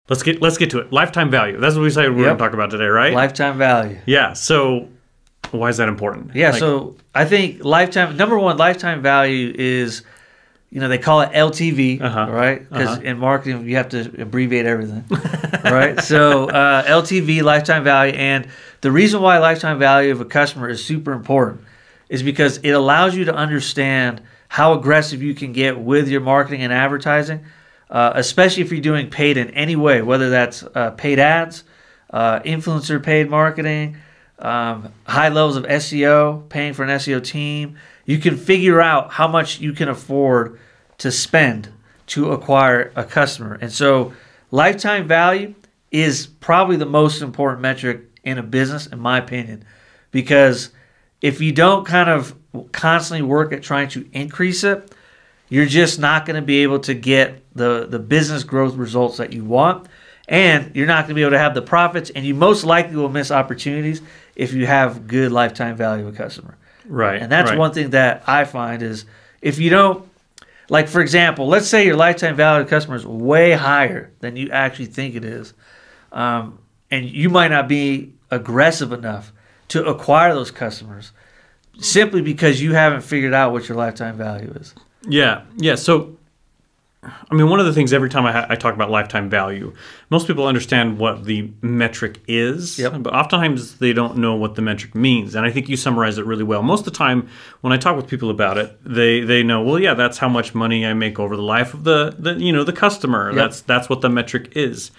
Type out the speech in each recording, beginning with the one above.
Let's get to it. Lifetime value. That's what we said we're going to talk about today, right? Lifetime value. Yeah. So why is that important? Yeah. So I think number one, lifetime value is, they call it LTV, right? Because in marketing, you have to abbreviate everything, right? So LTV, lifetime value. And the reason why lifetime value of a customer is super important is because it allows you to understand how aggressive you can get with your marketing and advertising, especially if you're doing paid in any way, whether that's paid ads, influencer paid marketing, high levels of SEO, paying for an SEO team. You can figure out how much you can afford to spend to acquire a customer. And so lifetime value is probably the most important metric in a business, in my opinion, because if you don't kind of constantly work at trying to increase it, you're just not going to be able to get the business growth results that you want, and you're not going to be able to have the profits, and you most likely will miss opportunities if you have good lifetime value of a customer. Right. And that's one thing that I find is if you don't, like for example, let's say your lifetime value of customer is way higher than you actually think it is, and you might not be aggressive enough to acquire those customers simply because you haven't figured out what your lifetime value is. Yeah. So, I mean, one of the things every time I talk about lifetime value, most people understand what the metric is, but oftentimes they don't know what the metric means. And I think you summarized it really well. Most of the time when I talk with people about it, they know, well, yeah, that's how much money I make over the life of the customer. That's what the metric is.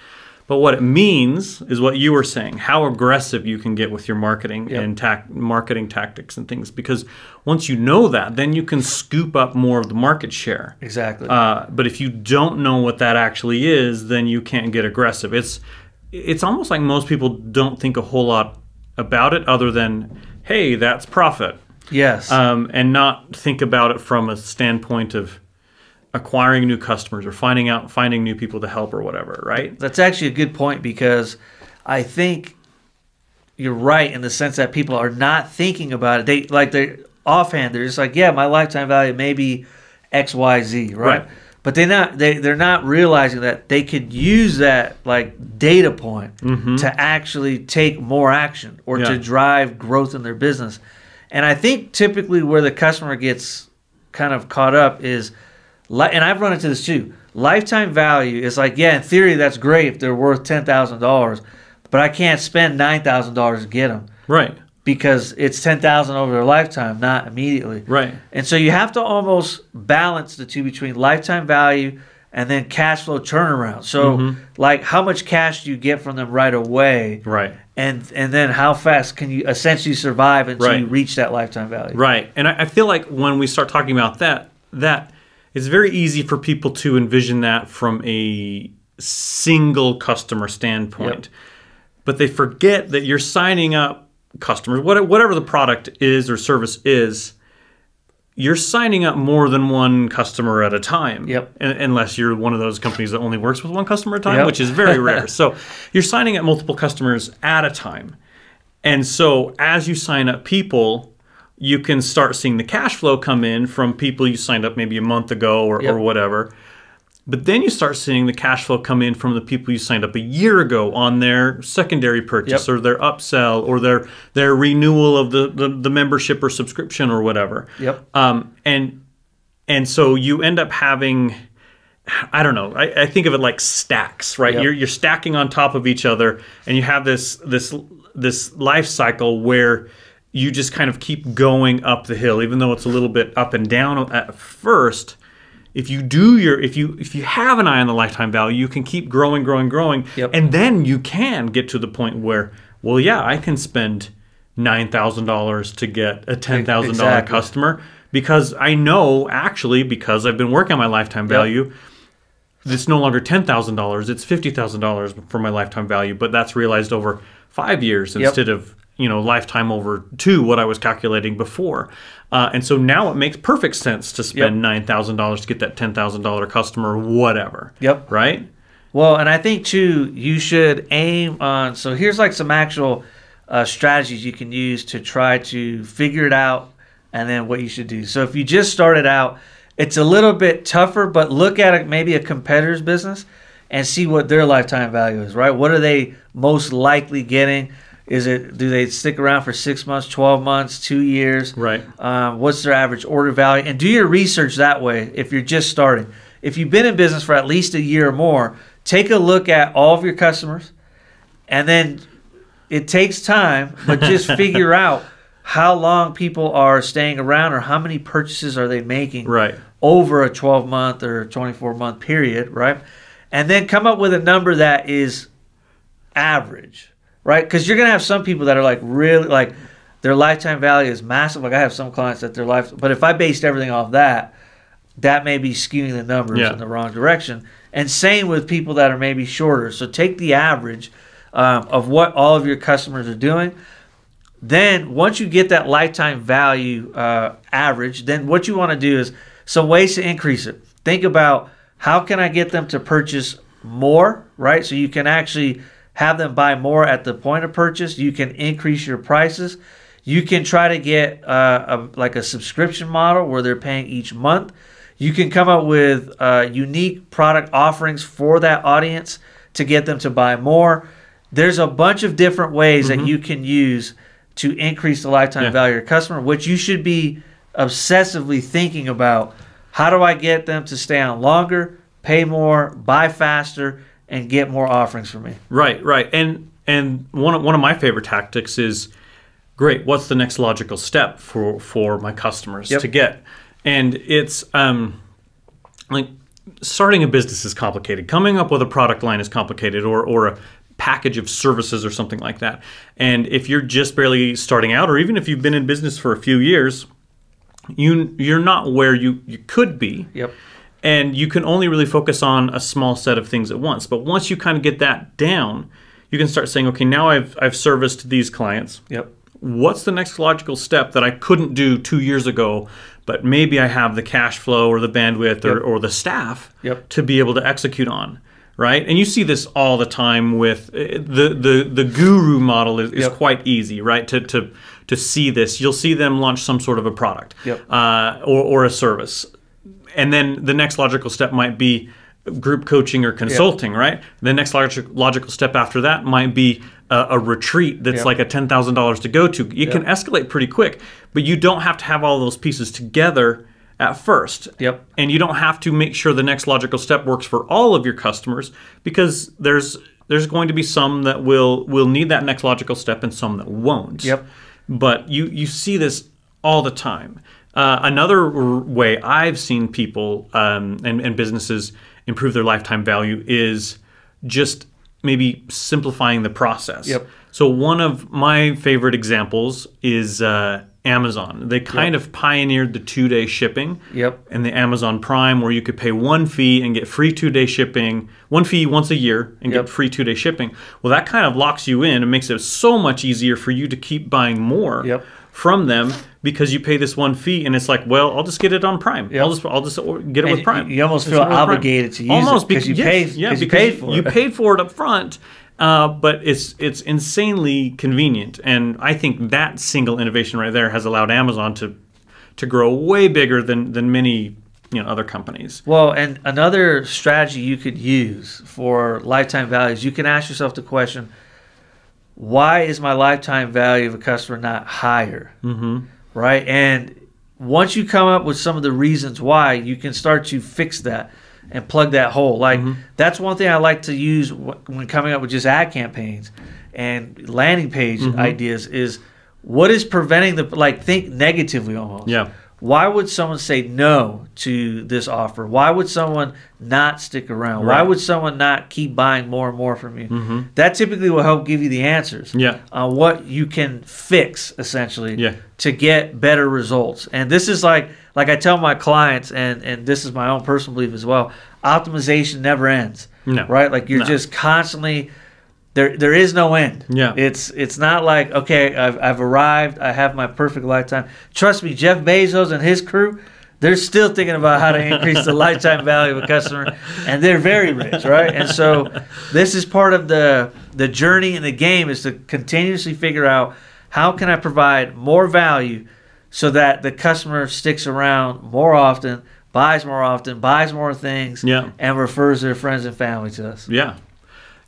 But what it means is what you were saying, how aggressive you can get with your marketing and marketing tactics and things. Because once you know that, then you can scoop up more of the market share. Exactly. But if you don't know what that actually is, then you can't get aggressive. It's almost like most people don't think a whole lot about it other than, hey, that's profit. Yes. And not think about it from a standpoint of acquiring new customers or finding new people to help or whatever, right? That's actually a good point because I think you're right in the sense that people are not thinking about it. They're offhand. They're just like, yeah, my lifetime value may be X, Y, Z, right? But they're not realizing that they could use that like data point to actually take more action or to drive growth in their business. And I think typically where the customer gets kind of caught up is, and I've run into this too, lifetime value is like, yeah, in theory that's great if they're worth $10,000, but I can't spend $9,000 to get them. Right. Because it's $10,000 over their lifetime, not immediately. Right. And so you have to almost balance the two between lifetime value and then cash flow turnaround. So like how much cash do you get from them right away? Right. And then how fast can you essentially survive until you reach that lifetime value? Right. And I feel like when we start talking about that it's very easy for people to envision that from a single customer standpoint. But they forget that you're signing up customers, whatever the product is or service is, you're signing up more than one customer at a time. Unless you're one of those companies that only works with one customer at a time, which is very rare. So you're signing up multiple customers at a time. And so as you sign up people, you can start seeing the cash flow come in from people you signed up maybe a month ago or whatever. But then you start seeing the cash flow come in from the people you signed up a year ago on their secondary purchase or their upsell or their renewal of the membership or subscription or whatever. And so you end up having, I don't know, I think of it like stacks, right? You're stacking on top of each other, and you have this life cycle where you just kind of keep going up the hill, even though it's a little bit up and down at first. If you have an eye on the lifetime value, you can keep growing, and then you can get to the point where, well, yeah, I can spend $9,000 to get a $10,000 customer because I know actually because I've been working on my lifetime value. It's no longer $10,000; it's $50,000 for my lifetime value, but that's realized over 5 years instead of lifetime over 2, what I was calculating before. And so now it makes perfect sense to spend $9,000 to get that $10,000 customer, whatever. Right? Well, and I think, too, you should aim on, so here's like some actual strategies you can use to try to figure it out and then what you should do. So if you just started out, it's a little bit tougher, but look at maybe a competitor's business and see what their lifetime value is, right? What are they most likely getting? Do they stick around for 6 months, 12 months, 2 years? Right. What's their average order value? And do your research that way if you're just starting. If you've been in business for at least a year or more, take a look at all of your customers, and then it takes time, but just figure out how long people are staying around or how many purchases are they making over a 12-month or 24-month period, right? And then come up with a number that is average, right? Because you're going to have some people that are like really like their lifetime value is massive. Like I have some clients that their life, but if I based everything off that may be skewing the numbers in the wrong direction. And same with people that are maybe shorter. So take the average of what all of your customers are doing. Then once you get that lifetime value average, then what you want to do is some ways to increase it. Think about how can I get them to purchase more, right? So you can actually have them buy more at the point of purchase. You can increase your prices. You can try to get like a subscription model where they're paying each month. You can come up with unique product offerings for that audience to get them to buy more. There's a bunch of different ways that you can use to increase the lifetime value of your customer, which you should be obsessively thinking about. How do I get them to stay on longer, pay more, buy faster, and get more offerings from me? Right. And one of my favorite tactics is, great, what's the next logical step for my customers to get? And it's like starting a business is complicated. Coming up with a product line is complicated, or a package of services or something like that. And if you're just barely starting out, or even if you've been in business for a few years, you're not where you could be. And you can only really focus on a small set of things at once. But once you kind of get that down, you can start saying, okay, now I've serviced these clients. What's the next logical step that I couldn't do 2 years ago, but maybe I have the cash flow or the bandwidth or the staff to be able to execute on, right? And you see this all the time with the guru model is quite easy, right? To see this, you'll see them launch some sort of a product or a service, and then the next logical step might be group coaching or consulting, right? The next logical step after that might be a retreat that's like a $10,000 to go to. You can escalate pretty quick, but you don't have to have all those pieces together at first. And you don't have to make sure the next logical step works for all of your customers, because there's going to be some that will need that next logical step and some that won't. But you see this all the time. Another way I've seen people and businesses improve their lifetime value is just maybe simplifying the process. So one of my favorite examples is Amazon. They kind of pioneered the 2-day shipping and the Amazon Prime, where you could pay one fee and get free 2-day shipping, one fee once a year and get free 2-day shipping. Well, that kind of locks you in and makes it so much easier for you to keep buying more from them, because you pay this one fee and it's like, well, I'll just get it on Prime. I'll just get it with Prime. You almost feel obligated to use it because you paid for it. You paid for it up front. But it's insanely convenient, and I think that single innovation right there has allowed Amazon to grow way bigger than many other companies. Well, and another strategy you could use for lifetime values, you can ask yourself the question, why is my lifetime value of a customer not higher? Right? And once you come up with some of the reasons why, you can start to fix that and plug that hole. Like that's one thing I like to use when coming up with just ad campaigns and landing page ideas is, what is preventing think negatively almost. Why would someone say no to this offer? Why would someone not stick around? Why would someone not keep buying more and more from you? That typically will help give you the answers on what you can fix, essentially, to get better results. And this is like I tell my clients, and this is my own personal belief as well, optimization never ends. Right? Like you're just constantly... There is no end. It's not like, okay, I've arrived, I have my perfect lifetime. Trust me, Jeff Bezos and his crew, they're still thinking about how to increase the lifetime value of a customer, and they're very rich, right? And so this is part of the journey in the game, is to continuously figure out how can I provide more value so that the customer sticks around more often, buys more often, buys more things, Yeah. and refers their friends and family to us. Yeah,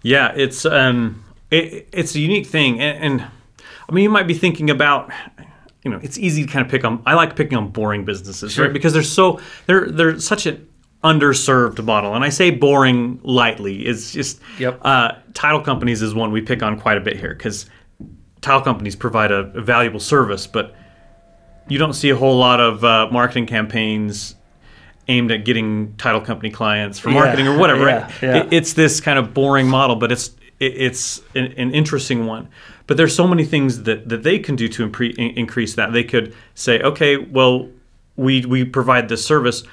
yeah. It's a unique thing, and I mean, you might be thinking about, it's easy to kind of pick on. I like picking on boring businesses, Sure. right? Because they're such an underserved model, and I say boring lightly. It's just Yep. Title companies is one we pick on quite a bit here because title companies provide a valuable service, but you don't see a whole lot of marketing campaigns aimed at getting title company clients for marketing or whatever. Yeah, Right? yeah. It's this kind of boring model, but it's an interesting one. But there's so many things that they can do to increase that. They could say, okay, well, we provide this service.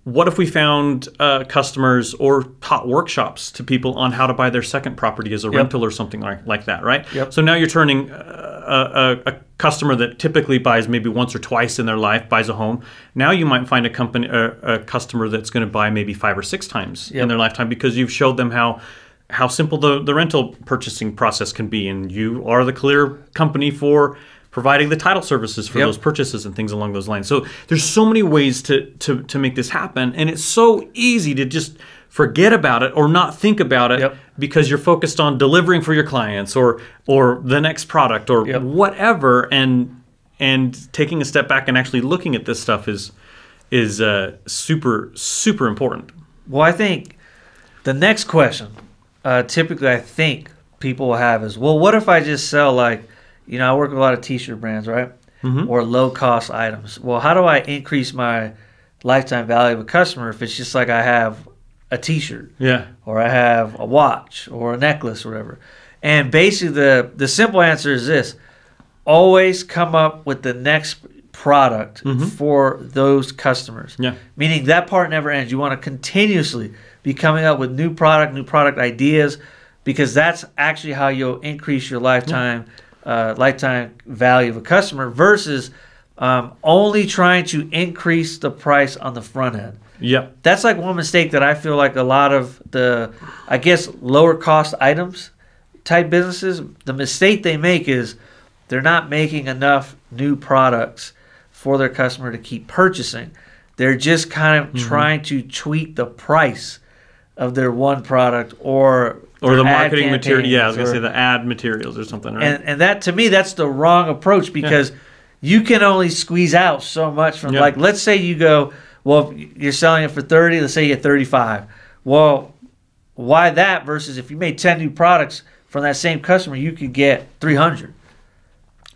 What if we found customers or taught workshops to people on how to buy their second property as a rental or something like that, right? Yep. So now you're turning a customer that typically buys maybe once or twice in their life, buys a home. Now you might find a customer that's going to buy maybe 5 or 6 times in their lifetime because you've showed them how simple the rental purchasing process can be, and you are the clear company for providing the title services for those purchases and things along those lines. So there's so many ways to make this happen, and it's so easy to just forget about it or not think about it because you're focused on delivering for your clients or the next product or whatever, and taking a step back and actually looking at this stuff is super, super important. Well, I think the next question typically I think people will have is, well, what if I just sell I work with a lot of t-shirt brands, right? Mm-hmm. Or low-cost items. Well, how do I increase my lifetime value of a customer if it's just like I have a t-shirt or I have a watch or a necklace or whatever? And basically the simple answer is this. Always come up with the next product for those customers. Yeah. Meaning that part never ends. You want to continuously be coming up with new product ideas, because that's actually how you'll increase your lifetime value of a customer versus only trying to increase the price on the front end. Yep. That's like one mistake that I feel like a lot of the, I guess, lower cost items type businesses, the mistake they make is they're not making enough new products for their customer to keep purchasing. They're just kind of trying to tweak the price of their one product or the marketing material. Yeah, I was going to say the ad materials or something, right? And that, to me, that's the wrong approach, because you can only squeeze out so much from, like, let's say you go, well, you're selling it for 30, let's say you get 35. Well, why that versus if you made 10 new products from that same customer, you could get 300.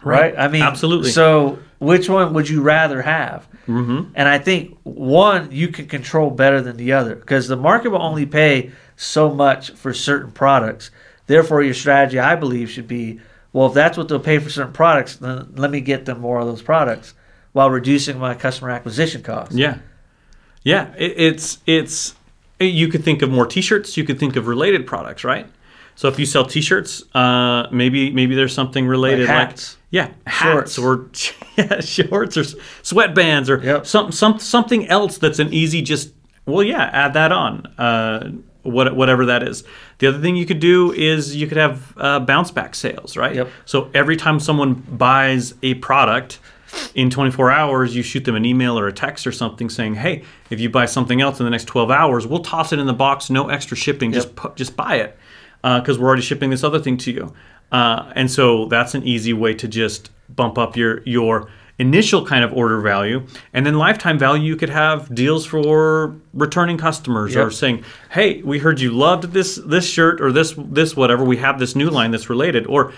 Right? I mean, absolutely. So which one would you rather have? Mm-hmm. And I think one you can control better than the other, because the market will only pay so much for certain products. Therefore, your strategy, I believe, should be, well, if that's what they'll pay for certain products, then let me get them more of those products while reducing my customer acquisition costs. Yeah. Yeah. It's you could think of more t-shirts. You could think of related products, right? So if you sell t-shirts, maybe there's something related, like hats. Hats or shorts or sweatbands or something else that's an easy add that on. Whatever that is. The other thing you could do is you could have bounce back sales, right? Yep. So every time someone buys a product, in 24 hours, you shoot them an email or a text or something saying, hey, if you buy something else in the next 12 hours, we'll toss it in the box, no extra shipping, just buy it, because we're already shipping this other thing to you. And so that's an easy way to just bump up your initial kind of order value. And then lifetime value, you could have deals for returning customers or saying, hey, we heard you loved this shirt or this whatever. We have this new line that's related. Or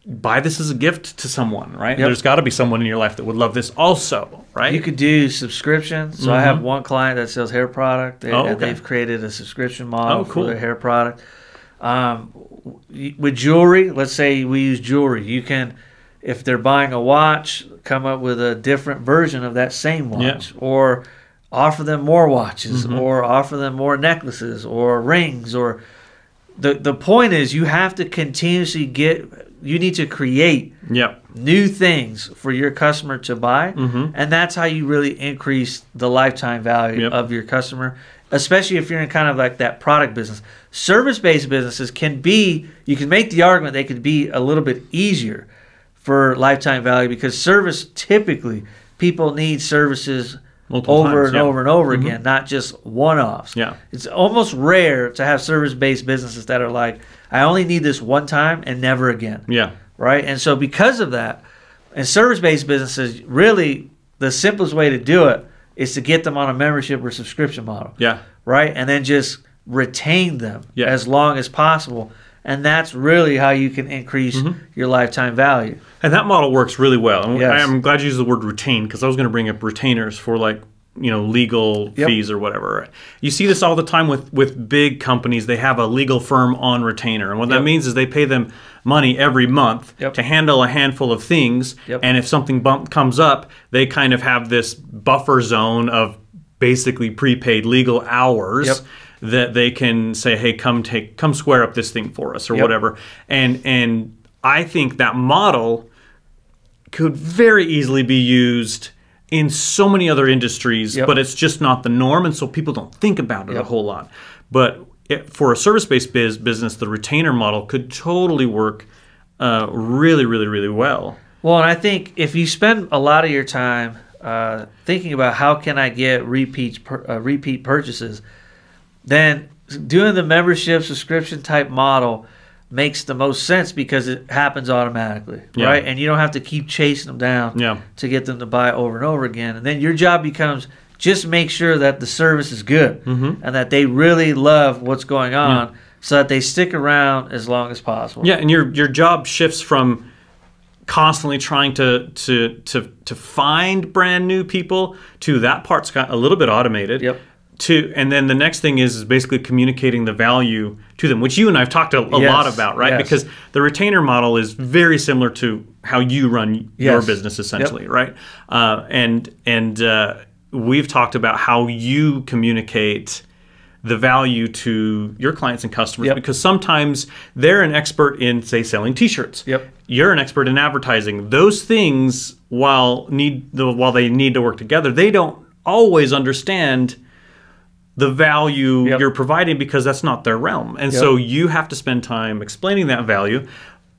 buy this as a gift to someone, right? There's got to be someone in your life that would love this also, right? You could do subscriptions. So I have one client that sells hair product. And they've created a subscription model for their hair product. With jewelry, let's say we use jewelry. You can, if they're buying a watch, come up with a different version of that same watch, or offer them more watches, or offer them more necklaces or rings. Or the point is, you have to continuously you need to create new things for your customer to buy, and that's how you really increase the lifetime value of your customer, especially if you're in kind of like that product business. Service-based businesses you can make the argument they could be a little bit easier for lifetime value, because service, typically people need services over and yeah. over and over again, not just one-offs. Yeah. It's almost rare to have service-based businesses that are like, I only need this one time and never again. Yeah. Right? And so because of that, in service-based businesses, really the simplest way to do it is to get them on a membership or subscription model. Yeah. Right? And then just retain them Yeah. as long as possible. And that's really how you can increase your lifetime value. And that model works really well. And Yes. I'm glad you used the word retain, because I was going to bring up retainers for like, legal fees or whatever. You see this all the time with big companies. They have a legal firm on retainer. And what that means is they pay them money every month to handle a handful of things. And if something comes up, they kind of have this buffer zone of basically prepaid legal hours that they can say, hey, come square up this thing for us or whatever. And I think that model could very easily be used in so many other industries, but it's just not the norm, and so people don't think about it a whole lot. But for a service-based business, the retainer model could totally work really, really, really well. Well, and I think if you spend a lot of your time thinking about how can I get repeat purchases, then doing the membership subscription type model makes the most sense because it happens automatically, right? And you don't have to keep chasing them down to get them to buy over and over again. And then your job becomes just make sure that the service is good and that they really love what's going on so that they stick around as long as possible. Yeah, and your job shifts from constantly trying to find brand new people to that part's got a little bit automated. And then the next thing is basically communicating the value to them, which you and I have talked a lot about, right? Because the retainer model is very similar to how you run your business, essentially, right? And we've talked about how you communicate the value to your clients and customers because sometimes they're an expert in, say, selling T-shirts. You're an expert in advertising. Those things, while they need to work together, they don't always understand the value you're providing because that's not their realm. And so you have to spend time explaining that value.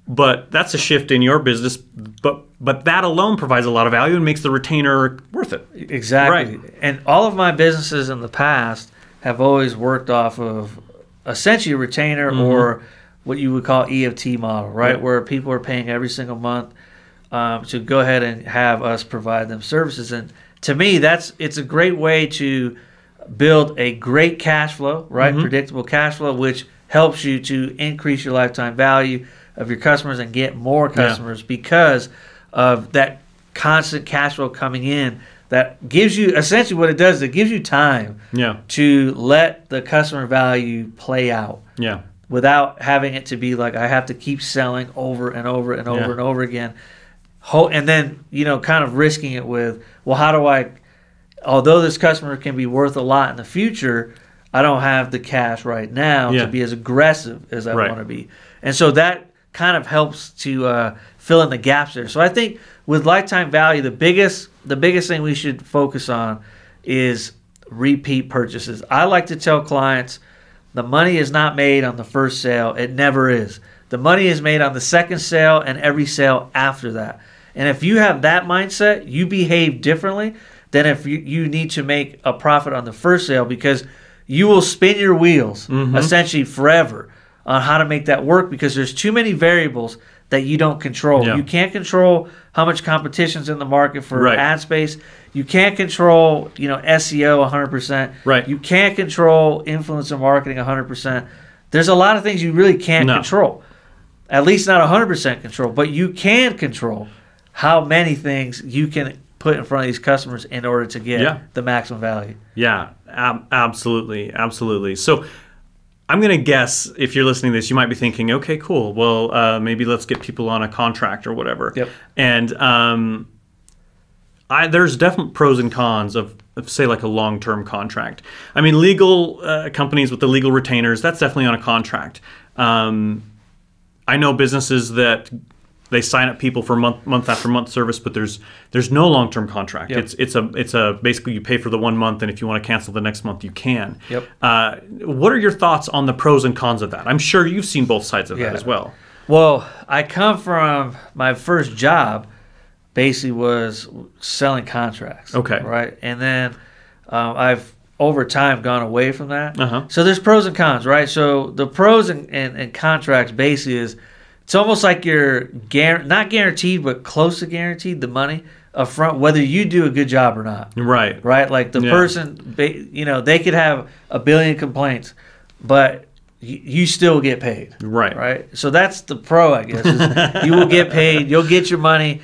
But that's a shift in your business. But that alone provides a lot of value and makes the retainer worth it. Exactly. Right. And all of my businesses in the past have always worked off of essentially a retainer or what you would call EFT model, right? Where people are paying every single month to go ahead and have us provide them services. And to me, it's a great way to build a great cash flow, right? Predictable cash flow, which helps you to increase your lifetime value of your customers and get more customers because of that constant cash flow coming in that gives you, essentially what it does is it gives you time to let the customer value play out without having it to be like I have to keep selling over and over and over and over again. And then, kind of risking it with, well, how do I, although this customer can be worth a lot in the future, I don't have the cash right now to be as aggressive as I want to be. And so that kind of helps to fill in the gaps there. So I think with lifetime value, the biggest thing we should focus on is repeat purchases. I like to tell clients the money is not made on the first sale. It never is. The money is made on the second sale and every sale after that. And if you have that mindset, you behave differently than if you need to make a profit on the first sale, because you will spin your wheels essentially forever on how to make that work because there's too many variables that you don't control. You can't control how much competition's in the market for ad space. You can't control, SEO 100%. You can't control influencer marketing 100%. There's a lot of things you really can't control. At least not 100% control, but you can control how many things you can put in front of these customers in order to get the maximum value. Absolutely. So I'm going to guess if you're listening to this, you might be thinking, okay, cool. Well, maybe let's get people on a contract or whatever. And there's definite pros and cons of say, like a long-term contract. I mean, legal companies with the legal retainers, that's definitely on a contract. I know businesses that they sign up people for month after month service, but there's no long-term contract. It's a basically you pay for the 1 month, and if you want to cancel the next month, you can. What are your thoughts on the pros and cons of that? I'm sure you've seen both sides of that as well. Well, I come from my first job. basically was selling contracts. Okay. Right. And then I've over time gone away from that. Uh-huh. So there's pros and cons, right? So the pros and contracts basically is it's almost like you're not guaranteed, but close to guaranteed the money up front, whether you do a good job or not. Right. Right? Like the person, you know, they could have a billion complaints, but you still get paid. Right. Right? So that's the pro, I guess. Is you will get paid. You'll get your money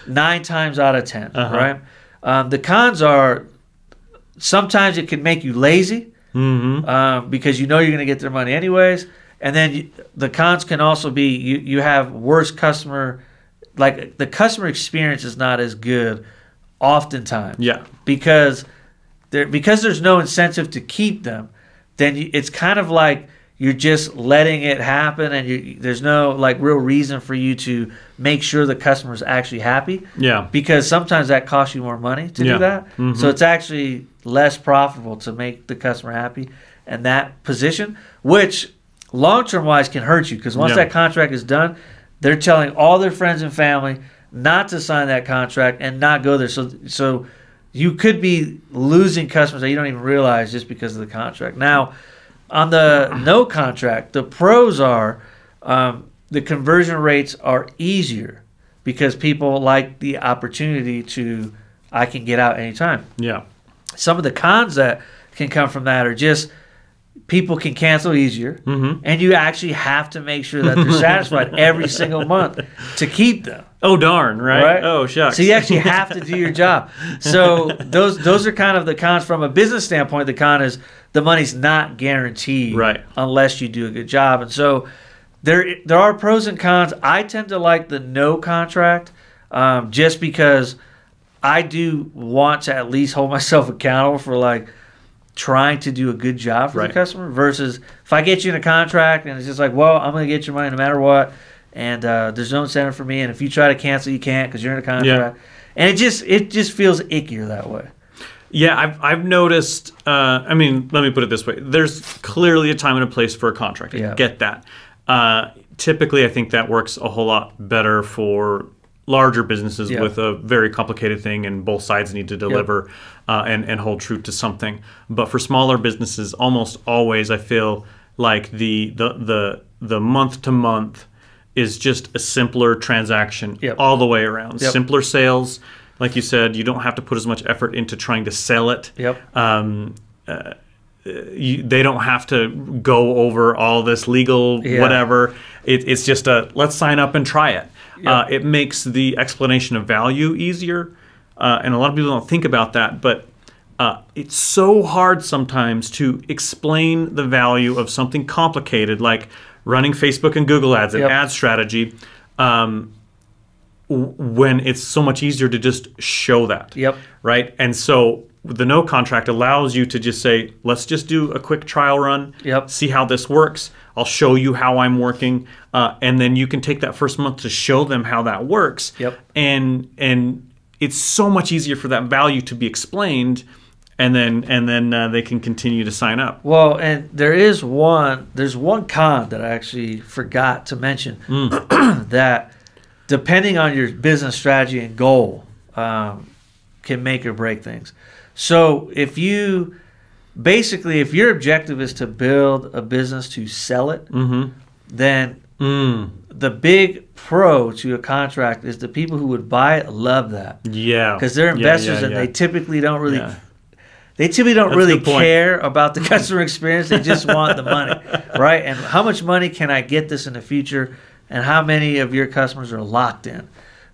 9 times out of 10. Uh-huh. Right? The cons are sometimes it can make you lazy because you know you're going to get their money anyways. And then the cons can also be you have worse customer, like the customer experience is not as good oftentimes. Yeah. Because there's no incentive to keep them, then it's kind of like you're just letting it happen, and there's no like real reason for you to make sure the customer's actually happy. Yeah. Because sometimes that costs you more money to do that. So it's actually less profitable to make the customer happy in that position, which long-term wise can hurt you, because once that contract is done, they're telling all their friends and family not to sign that contract and not go there. So you could be losing customers that you don't even realize just because of the contract. Now, on the no contract, the pros are the conversion rates are easier because people like the opportunity to, I can get out anytime. Yeah. Some of the cons that can come from that are just people can cancel easier, and you actually have to make sure that they're satisfied every single month to keep them. Oh, darn, right? Oh, shucks. So you actually have to do your job. So those are kind of the cons. From a business standpoint, the con is the money's not guaranteed unless you do a good job. And so there are pros and cons. I tend to like the no contract just because I do want to at least hold myself accountable for like trying to do a good job for the customer, versus if I get you in a contract and it's just like, well, I'm going to get your money no matter what, and there's no incentive for me, and if you try to cancel, you can't because you're in a contract. And it just feels ickier that way. Yeah, I've noticed. I mean, let me put it this way: there's clearly a time and a place for a contract. I get that. Typically, I think that works a whole lot better for larger businesses with a very complicated thing, and both sides need to deliver and hold true to something. But for smaller businesses, almost always I feel like the month to month is just a simpler transaction all the way around. Simpler sales, like you said, you don't have to put as much effort into trying to sell it. They don't have to go over all this legal whatever. It's just let's sign up and try it. It makes the explanation of value easier, and a lot of people don't think about that, but it's so hard sometimes to explain the value of something complicated like running Facebook and Google ads and ad strategy when it's so much easier to just show that. Right? And so the no contract allows you to just say, let's just do a quick trial run, see how this works. I'll show you how I'm working, and then you can take that first month to show them how that works. And it's so much easier for that value to be explained, and then they can continue to sign up. Well, and there's one con that I actually forgot to mention that depending on your business strategy and goal can make or break things. So if your objective is to build a business to sell it, then the big pro to a contract is the people who would buy it love that. Because they're investors and they typically don't really care about the customer experience. They just want the money, right? And how much money can I get this in the future, and how many of your customers are locked in?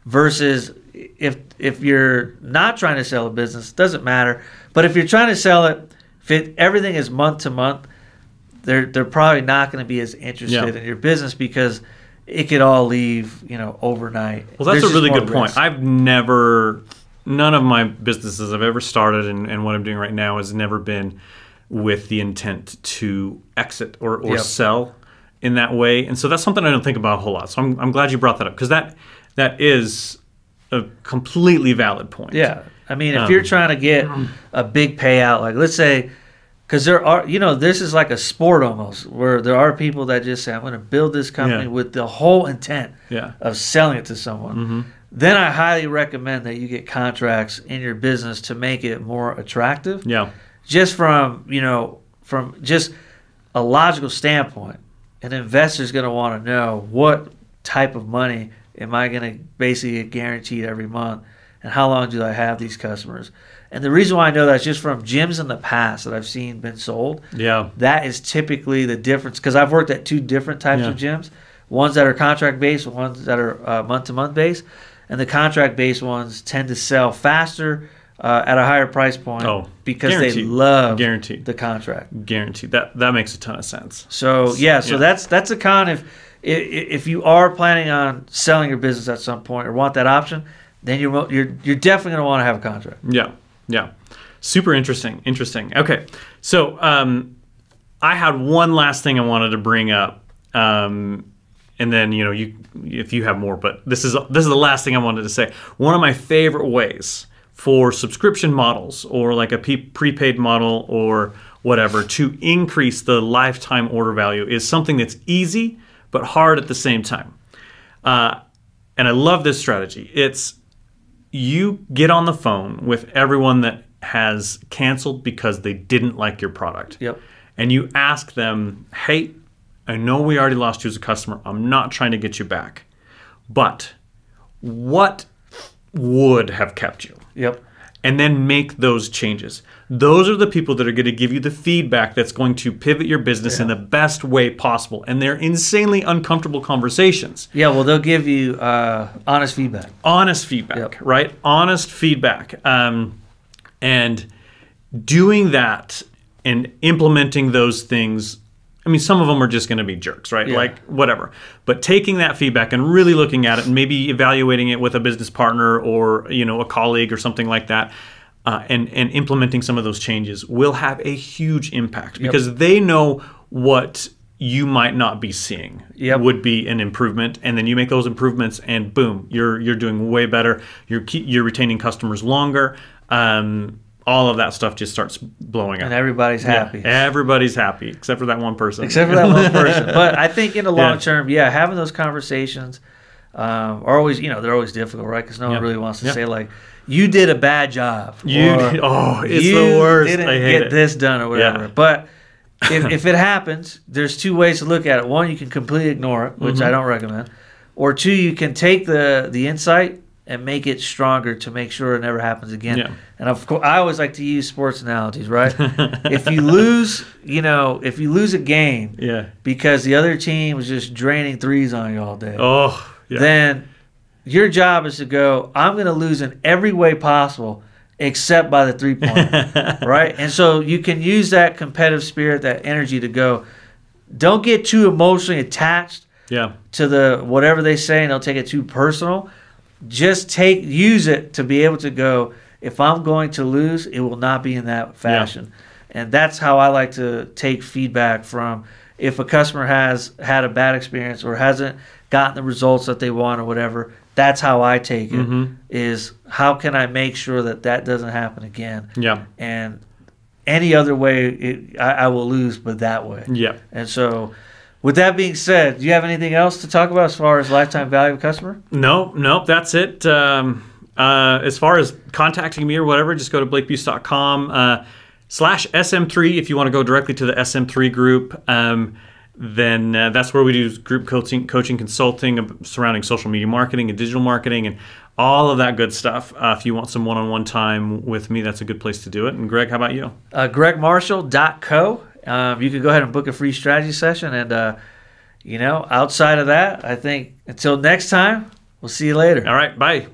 Versus if you're not trying to sell a business, it doesn't matter. But if you're trying to sell it, everything is month to month, they're probably not going to be as interested in your business because it could all leave, overnight. Well, that's a really good point. None of my businesses I've ever started and what I'm doing right now has never been with the intent to exit or sell in that way. And so that's something I don't think about a whole lot. So I'm glad you brought that up, because that is a completely valid point. Yeah. I mean, if you're trying to get a big payout, like let's say, because there are, this is like a sport almost, where there are people that just say, I'm going to build this company with the whole intent of selling it to someone. then I highly recommend that you get contracts in your business to make it more attractive. Yeah. Just from just a logical standpoint, an investor's going to want to know what type of money am I going to basically get guaranteed every month, and how long do I have these customers? And the reason why I know that is just from gyms in the past that I've seen been sold. Yeah. That is typically the difference, because I've worked at two different types of gyms, ones that are contract-based, ones that are month-to-month based, and the contract-based ones tend to sell faster at a higher price point because guaranteed. They love guaranteed. The contract. Guaranteed. That makes a ton of sense. So, that's a con. If you are planning on selling your business at some point or want that option, then you're definitely going to want to have a contract. Yeah. Yeah. Super interesting. Okay. So I had one last thing I wanted to bring up. And then, if you have more, but this is the last thing I wanted to say. One of my favorite ways for subscription models or like a prepaid model or whatever to increase the lifetime order value is something that's easy but hard at the same time. And I love this strategy. It's you get on the phone with everyone that has canceled because they didn't like your product. Yep. And you ask them, hey, I know we already lost you as a customer. I'm not trying to get you back. But what would have kept you? Yep. And then make those changes. Those are the people that are going to give you the feedback that's going to pivot your business in the best way possible. And they're insanely uncomfortable conversations. Yeah, well, they'll give you honest feedback. Honest feedback, right? Honest feedback. And doing that and implementing those things, I mean, some of them are just going to be jerks, right? Yeah. Like, whatever. But taking that feedback and really looking at it and maybe evaluating it with a business partner or, a colleague or something like that, and implementing some of those changes will have a huge impact because they know what you might not be seeing would be an improvement. And then you make those improvements and boom, you're doing way better. You're retaining customers longer. All of that stuff just starts blowing up. And everybody's happy. Everybody's happy, except for that one person. But I think in the long term, having those conversations are always, they're always difficult, right? Because no one really wants to say, like, you did a bad job. It's the worst. You didn't I hate get this done or whatever. Yeah. But if it happens, there's two ways to look at it. One, you can completely ignore it, which I don't recommend. Or two, you can take the insight and make it stronger to make sure it never happens again. Yeah. And of course, I always like to use sports analogies, right? If you lose a game because the other team was just draining threes on you all day, then your job is to go, I'm going to lose in every way possible except by the three-pointer, right? And so you can use that competitive spirit, that energy to go, don't get too emotionally attached to the whatever they say and they'll take it too personal. Just use it to be able to go, if I'm going to lose, it will not be in that fashion. And that's how I like to take feedback from if a customer has had a bad experience or hasn't gotten the results that they want or whatever. That's how I take it, is how can I make sure that doesn't happen again? Yeah. And any other way, I will lose, but that way. Yeah. And so with that being said, do you have anything else to talk about as far as lifetime value of customer? Nope, that's it. As far as contacting me or whatever, just go to blakebuse.com /SM3 if you want to go directly to the SM3 group. Then that's where we do group coaching, consulting surrounding social media marketing and digital marketing and all of that good stuff. If you want some one-on-one time with me, that's a good place to do it. And Greg, how about you? GregMarshall.co. You can go ahead and book a free strategy session. And, outside of that, I think until next time, we'll see you later. All right, bye.